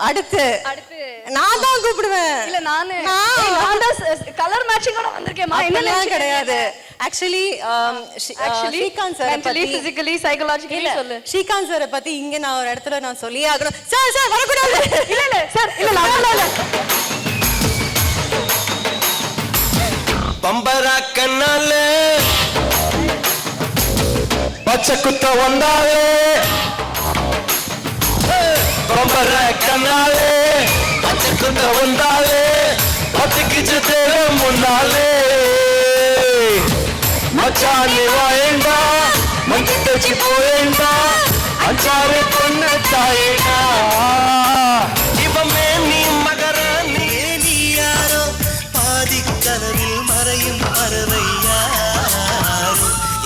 அடுத்து நான் தான் கூப்பிடுவேன். இல்ல நான் தான் கலர் மேட்சிங்கோட வந்திருக்கேன்மா. என்ன கிடையாது. Actually Srikanth sir mentally physically psychologically சொல்லு. ஸ்ரீகாந்த் சார் பத்தி இங்க நான் ஒரு இடத்துல நான் சொல்லியே ஆகணும். சார் சார் வரக்கூடாது. இல்ல சார் இல்ல இல்ல பம்பரா கண்ணால பச்சை குத்த வந்தாலே பம்பரா கண்ணாலே பச்சை குத்த வந்தாலே பச்சைக்கிச்சு தேட முன்னாலே மச்சானி வாயேண்டா மஞ்சு தச்சு போயேண்டா அஞ்சாறு பொண்ணு தாயேடா இவமே நீ மகராணி நீ யாரோ பாதி கனவில் மறையும் பறவையாரோ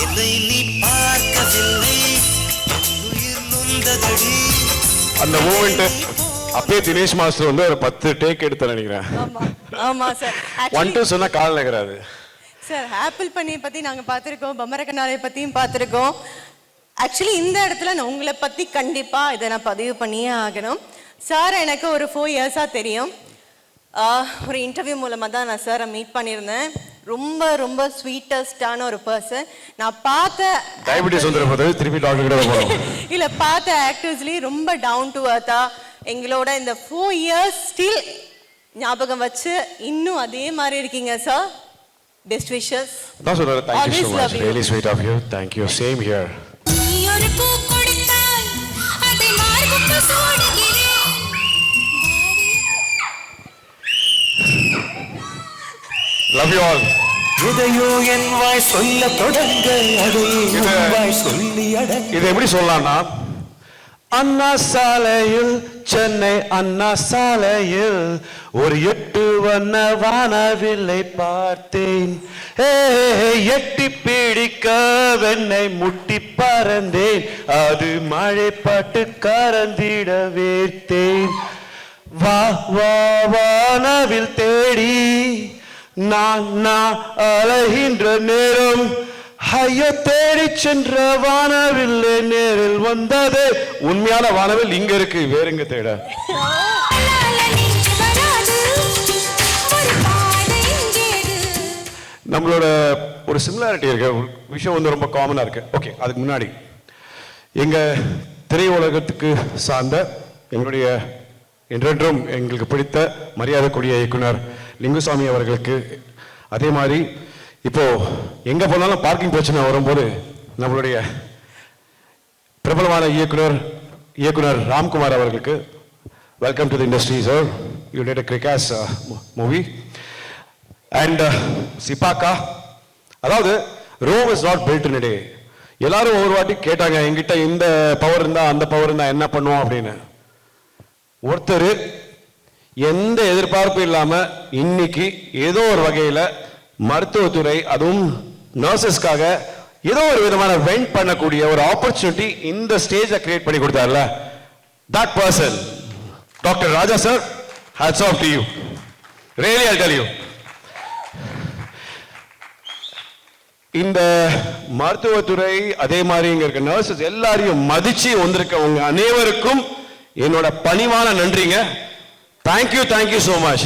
என்னை நீ பார்க்கவில்லை உயிர் நொந்ததடி. அந்த மூமெண்ட் அப்பயே தினேஷ் மாஸ்டர் வந்து ஒரு 10 டேக் எடுத்து நினைக்கிறேன். ஆமா சார். 1 2 சொன்னா கால் நகராது சார். ஆப்பிள் பன்னீர் பத்தி நாங்க பார்த்திருக்கோம், பம்பரக்கண்ணாரை பத்தியும் பார்த்திருக்கோம். ஆக்சுவலி இந்த இடத்துல நான் உங்களை பத்தி கண்டிப்பா இதை நான் பதிவு பண்ணியே ஆகணும். சார் எனக்கு ஒரு 4 இயர்ஸா தெரியும். ஒரு இன்டர்வியூ மூலமா தான் நான் சாரை மீட் பண்ணியிருந்தேன். ரொம்ப ரொம்ப ஸ்வீட்டஸ்டான ஒரு பர்சன். நான் பார்த்த டயபிட்டிஸ் வந்துருப்பது திருப்பி டாக்டர் கிட்ட போறோம். இல்ல பார்த்த ஆக்டர்ஸ்லி ரொம்ப டவுன் டு அர்த்தா எங்களோட இந்த 4 இயர்ஸ் ஸ்டில் ஞாபகம் வச்சு இன்னும் அதே மாதிரி இருக்கீங்க சார். Best wishes. தான் சொல்றாரு. Thank you so much. Really sweet of you. Thank you. Same here. நீ ஒரு பூ கொடுத்தாய் அதை மார்புக்கு சூடுகிறேன். Love you all. இதையோ என் வாய் சொல்ல தொடங்க அதையே வாய் சொல்லி அடங்க. இது எப்படி சொல்லலாம்னா, அண்ணா சாலையில் சென்னை அண்ணா சாலையில் ஒரு 8 வண்ண வானவில்லை பார்த்தேன். எட்டி பிடிக்க வெண்ணை முட்டி பறந்தேன். அது மழை பட்டு கறந்திட வேர்த்தேன். வா வா வானவில் தேடி நான் அலைகின்ற நேரம் ஐயோ தேடி சென்ற வானவில்லை நேரில் வந்தது. உண்மையான வானவில் இங்க இருக்கு, வேற எங்க தேட. நம்மளோட ஒரு சிமிலாரிட்டி இருக்கு, விஷயம் வந்து ரொம்ப காமனா இருக்கு. ஓகே, அதுக்கு முன்னாடி எங்க திரையுலகத்துக்கு சார்ந்த எங்களுடைய என்றென்றும் எங்களுக்கு பிடித்த மரியாதைக்குரிய இயக்குனர் லிங்குசாமி அவர்களுக்கு, அதே மாதிரி இப்போ எங்க போனாலும் பார்க்கிங் பிரச்சனை வரும்போது நம்மளுடைய பிரபலமான இயக்குனர் ராம்குமார் அவர்களுக்கு, welcome to the industry sir. You did a கிரிகாஸ் மூவி அண்ட் சிப்பாக்கா. அதாவது Rome is not built in a day. எல்லாரும் ஒவ்வொரு வாட்டி கேட்டாங்க என்கிட்ட இந்த பவர் இருந்தா அந்த பவர் இருந்தா என்ன பண்ணுவோம் அப்படின்னு. ஒருத்தர் எந்த எதிர்பார்ப்பும் இல்லாம இன்னைக்கு ஏதோ ஒரு வகையில மருத்துவத்துறை, அதுவும் நர்சஸ்க்காக ஏதோ ஒரு விதமான வெண்ட் பண்ணக்கூடிய ஒரு ஆப்பர்ச்சுனிட்டி இந்த ஸ்டேஜை கிரியேட் பண்ணி கொடுத்தார்ல, that person doctor Raja sir, hats off to you. Really, I'll tell you. இந்த மருத்துவத்துறை அதே மாதிரி இங்க இருக்க நர்சஸ் எல்லாரையும் மதிச்சு வந்திருக்கவங்க அனைவருக்கும் என்னோட பணிவான நன்றிங்க. Thank you thank you so much.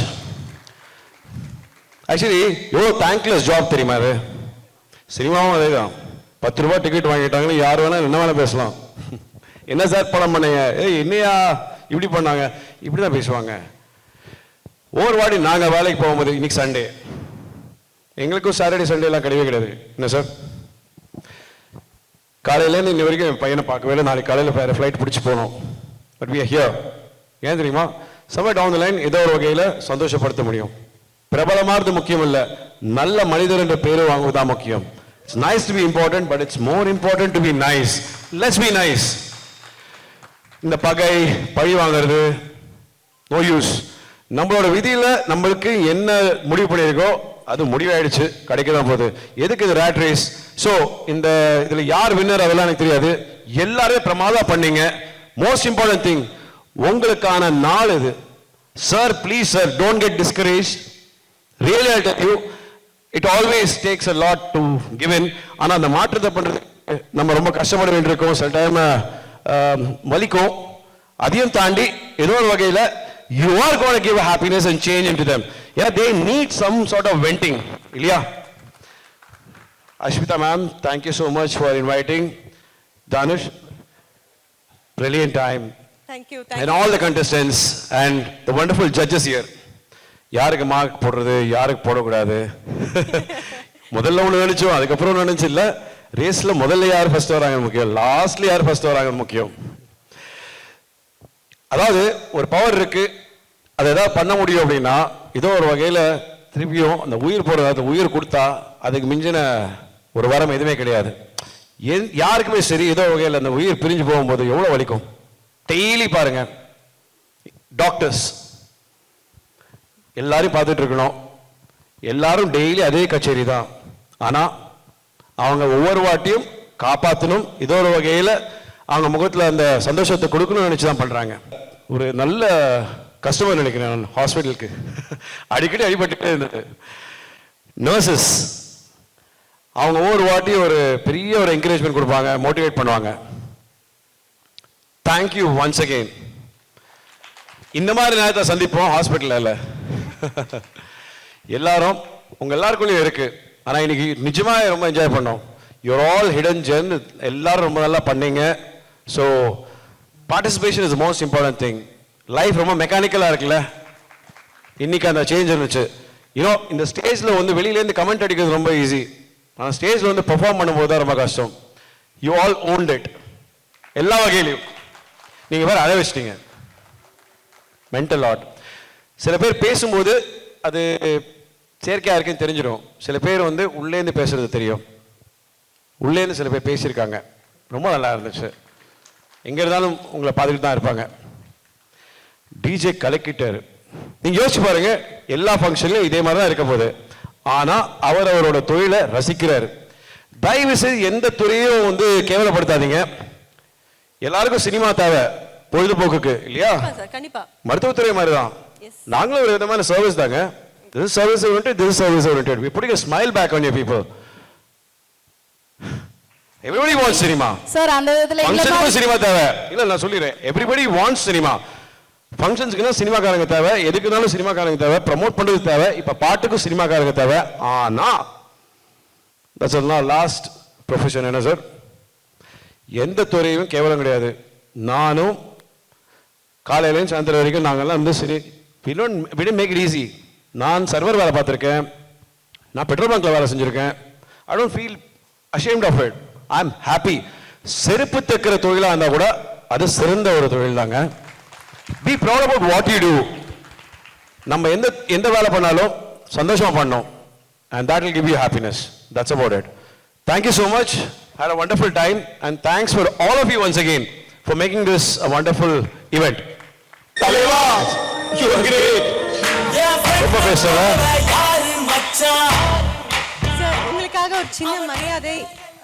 Actually எவ்வளோ தேங்க்லெஸ் ஜாப் தெரியுமா அது. சினிமாவும் அதே தான். 10 ரூபாய் டிக்கெட் வாங்கிட்டாங்கன்னா யார் வேணா என்ன வேணா பேசலாம். என்ன சார் படம் பண்ணீங்க, என்னையா இப்படி பண்ணாங்க, இப்படி தான் பேசுவாங்க. ஒவ்வொரு வாட்டி நாங்கள் வேலைக்கு போகும்போது, இன்னைக்கு சண்டே, எங்களுக்கும் சாட்டர்டே சண்டே எல்லாம் கிடையவே கிடையாது. என்ன சார், காலையிலேருந்து இன்ன வரைக்கும் என் பையனை பார்க்கவே இல்லை. நாளைக்கு காலையில் வேறு ஃப்ளைட் பிடிச்சி போனோம். But we are here. ஏன் தெரியுமா, சம்வேர் டவுன் தி லைன் ஏதோ ஒரு வகையில் சந்தோஷப்படுத்த முடியும். பிரபலமானது முக்கியம் இல்லை, நல்ல மனிதர் என்ற பேரு வாங்குவதுதான் முக்கியம். It's nice to be important, but it's more important to be nice. Let's be nice. இந்த பகை பழி வாங்கிறது நோ யூஸ். நம்மளோட விதியில நம்மளுக்கு என்ன முடிவு பண்ணியிருக்கோ அது முடிவாயிடுச்சு, கிடைக்க தான் போகுது. எதுக்கு இது ரேட் ரேஸ்? ஸோ இந்த இதுல யார் வின்னர் அதெல்லாம் எனக்கு தெரியாது. எல்லாரும் பிரமாதம் பண்ணீங்க. மோஸ்ட் இம்பார்ட்டன்ட் திங், உங்களுக்கான நாள் இது. Sir please sir, don't get discourage. Really I tell you, it always takes a lot to give in. ஆனால் அந்த மாற்றத்தை பண்றது நம்ம ரொம்ப கஷ்டப்பட வேண்டியிருக்கோம், சில டைம் வலிக்கும். அதையும் தாண்டி ஏதோ ஒரு வகையில் you are going to give a happiness and change into them. Yeah, they need some sort of venting. இல்லையா? Ashmita ma'am, thank you so much for inviting. Danush, brilliant time. Thank you. And all the contestants and the wonderful judges here. யாருக்கு mark போடுறது யாருக்கு போடக்கூடாது முதல்ல ஒன்று நினைச்சோம், அதுக்கப்புறம் நினைச்சு இல்லை. ரேஸில் முதல்ல யார் ஃபர்ஸ்ட் வராங்க முக்கியம், லாஸ்ட்ல யார் ஃபர்ஸ்ட் வராங்க முக்கியம். அதாவது ஒரு பவர் இருக்கு, அதை ஏதாவது பண்ண முடியும் அப்படின்னா ஏதோ ஒரு வகையில் திருப்பியும் அந்த உயிர் போகிற அந்த உயிர் கொடுத்தா அதுக்கு மிஞ்சின ஒரு வரம் எதுவுமே கிடையாது. யாருக்குமே சரி ஏதோ வகையில் அந்த உயிர் பிரிஞ்சு போகும்போது எவ்வளோ வலிக்கும். டெய்லி பாருங்க, டாக்டர்ஸ் எல்லாரையும் பார்த்துட்டு இருக்கணும், எல்லாரும் டெய்லி அதே கச்சேரி தான். ஆனால் அவங்க ஒவ்வொரு வாட்டியும் காப்பாற்றணும், ஏதோ ஒரு வகையில் அவங்க முகத்தில் அந்த சந்தோஷத்தை கொடுக்கணும்னு நினச்சி தான் பண்ணுறாங்க. ஒரு நல்ல கஸ்டமர் நினைக்கிறேன் நான் ஹாஸ்பிட்டலுக்கு அடிக்கடி அடிபட்டுட்டே இருந்தது. நர்சஸ் அவங்க ஒவ்வொரு வாட்டியும் ஒரு பெரிய ஒரு என்கரேஜ்மெண்ட் கொடுப்பாங்க, மோட்டிவேட் பண்ணுவாங்க. Thank you once again. இந்த மாதிரி நேரத்தை சந்திப்போம் ஹாஸ்பிட்டலில். எல்லாரும் உங்க எல்லாருக்குள்ளேயும் இருக்கு, ஆனால் இன்னைக்கு நிஜமாக ரொம்ப என்ஜாய் பண்ணோம். யூஆர் ஆல் ஹிடன் ஜெம், எல்லாரும் ரொம்ப நல்லா பண்ணீங்க. So participation is most important thing. Life ரொம்ப மெக்கானிக்கலாக இருக்குல்ல, இன்னைக்கு அந்த சேஞ்ச் இருந்துச்சு. யூனோ இந்த ஸ்டேஜில் வந்து வெளியிலேருந்து கமெண்ட் அடிக்கிறது ரொம்ப ஈஸி, ஆனால் ஸ்டேஜில் வந்து பெர்ஃபார்ம் பண்ணும்போது தான் ரொம்ப கஷ்டம். யூ ஆல் ஓன்ட் இட் எல்லா வகையிலையும். நீங்கள் வேறு அழ வச்சிட்டீங்க மென்டல் ஆட். சில பேர் பேசும்போது அது செயற்கையாக இருக்குன்னு தெரிஞ்சிடும், சில பேர் வந்து உள்ளேருந்து பேசுறது தெரியும். உள்ளேருந்து சில பேர் பேசியிருக்காங்க, ரொம்ப நல்லா இருந்துச்சு. எங்கே இருந்தாலும் உங்களை பார்த்துக்கிட்டு தான் இருப்பாங்க. டிஜே கலக்கிட்டாரு. நீங்கள் யோசிச்சு பாருங்க, எல்லா ஃபங்க்ஷன்லையும் இதே மாதிரி தான் இருக்க போகுது. ஆனால் அவர் அவரோட தொழிலை ரசிக்கிறாரு. தயவு செய்து எந்த துறையும் வந்து கேவலப்படுத்தாதீங்க. எல்லாருக்கும் சினிமா தேவை பொழுதுபோக்குக்கு, இல்லையா? கண்டிப்பா. மருத்துவத்துறை மாதிரி தான் நாங்களும் ஒரு விதமான சர்வீஸ் தாங்க. This is service oriented, this is service oriented. We putting a smile back on your people. Everybody wants cinema. Sir, அந்த விதத்துல ஃபங்க்ஷனுக்கு சினிமா தேவை. இல்ல நான் சொல்லிறேன், everybody wants cinema. ஃபங்க்ஷன்ஸ்க்குனா சினிமாக்காரங்க தேவை, எதுக்குனாலும் சினிமாக்காரங்க தேவை, ப்ரமோட் பண்றது தேவை. இப்ப பாட்டுக்கும் சினிமாக்காரங்க தேவை. ஆனா that's not last profession என்ன சார்? எந்த துறையும் கேவலம் கிடையாது. நானும் காலையிலேருந்து சாயந்தரம் வரைக்கும் நாங்கெல்லாம் வந்து சரி we don't make it easy. நான் சர்வர் வேலை பார்த்துருக்கேன், நான் பெட்ரோல் பங்க்ல வேலை செஞ்சுருக்கேன். I don't feel ashamed of it. I am happy. செருப்பு தைக்கிற தொழிலாக இருந்தால் கூட அது சிறந்த ஒரு தொழில் தாங்க. Be proud about what you do. நம்ம எந்த வேலை பண்ணாலும் சந்தோஷமா பண்ணோம், and that will give you happiness. That's about it. Thank you so much. Had a wonderful time, and thanks for all of you once again for making this a wonderful event. Taleva, you are great. ரொம்ப பேசுறேன் sir. உங்களுக்காக ஒரு சின்ன மரியாதை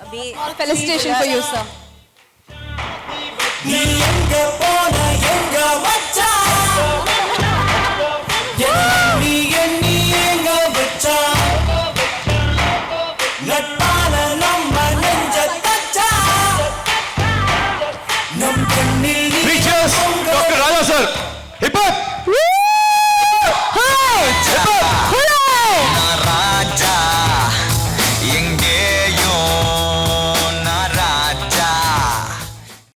அப்படியே. felicitation for you, sir. நீ எங்க போன எங்க மச்சான், நீ எங்க வச்சான்,